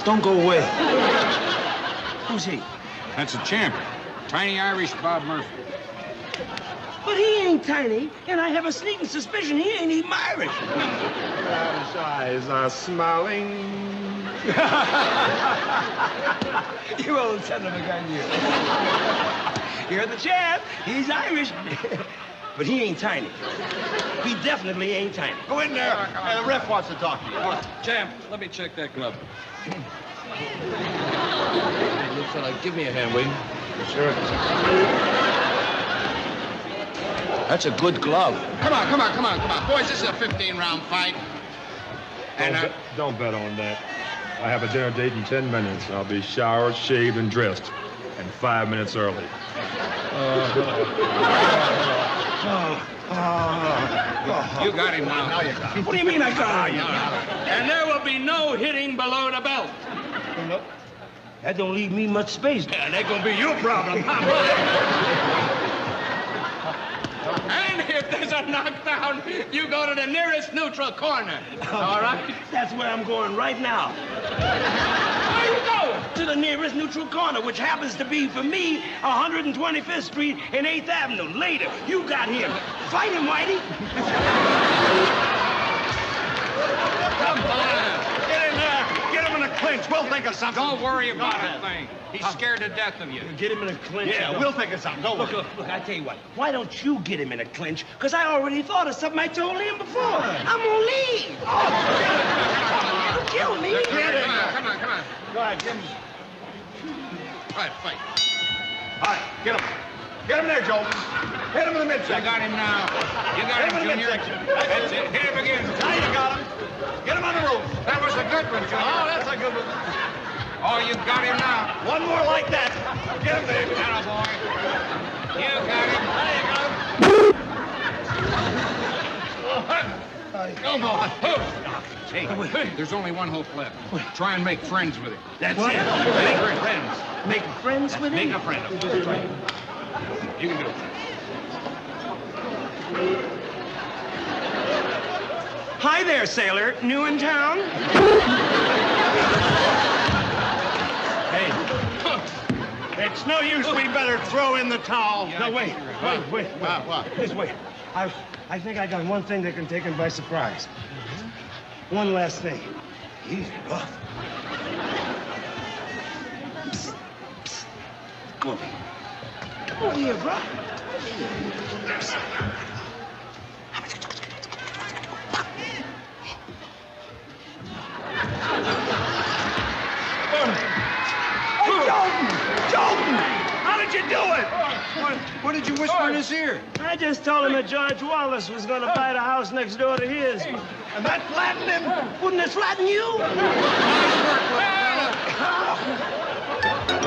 Don't go away. Who's he? That's a champ. Tiny Irish Bob Murphy. But he ain't tiny, and I have a sneaking suspicion he ain't even Irish. His eyes are smiling. You old son of a gun, you. You're the champ. He's Irish. But he ain't tiny. He definitely ain't tiny. Go in there. The ref wants to talk to you. Champ, let me check that glove. Hey, little fella, give me a hand, will you? Sure. That's a good glove. Come on. Boys, this is a 15-round fight. And Don't bet on that. I have a dinner date in 10 minutes. I'll be showered, shaved, and dressed. And 5 minutes early. You got him now. now you got it. What do you mean I got him? And there will be no hitting below the belt. That don't leave me much space. Yeah, that's gonna be your problem. And if there's a knockdown, you go to the nearest neutral corner. All right? That's where I'm going right now. Where you going? To the nearest neutral corner, which happens to be, for me, 125th Street and 8th Avenue. Later, you got him. Fight him, Whitey. Come on. Get in there. Get him in a clinch. We'll think of something. Don't worry about a thing. He's scared to death of you. Get him in a clinch. Yeah, we'll think of something. Don't worry. Look, I tell you what. Why don't you get him in a clinch? Because I already thought of something I told him before. I'm gonna leave. Don't kill me. Come on. Go ahead, get him. All right, fight. All right, get him. Get him there, Joe. Hit him in the You midsection. got him now. You got Hit him, him in the Junior. midsection. That's it. Hit him again. Now you got him. Get him on the ropes. That was a good one, Oh, Junior. that's a good one. Oh, you got him now. One more like that. Get him, Dave. Attaboy. You got him. Come on. Hey, there's only one hope left. Try and make friends with him. That's What? it. Make friends. Make friends with him? Make a friend of him. You can do it. Hi there, sailor. New in town? Hey. It's no use. We better throw in the towel. No, wait. What? Please wait. I think I got one thing that can take him by surprise. One last thing. Easy, bro. Psst, psst. Come over here. Come over here, bro. Hey, Jordan! How did you do it? What did you whisper in his ear? I just told him that George Wallace was going to buy the house next door to his. And that flattened him. Wouldn't it flatten you? Nice work, little fella.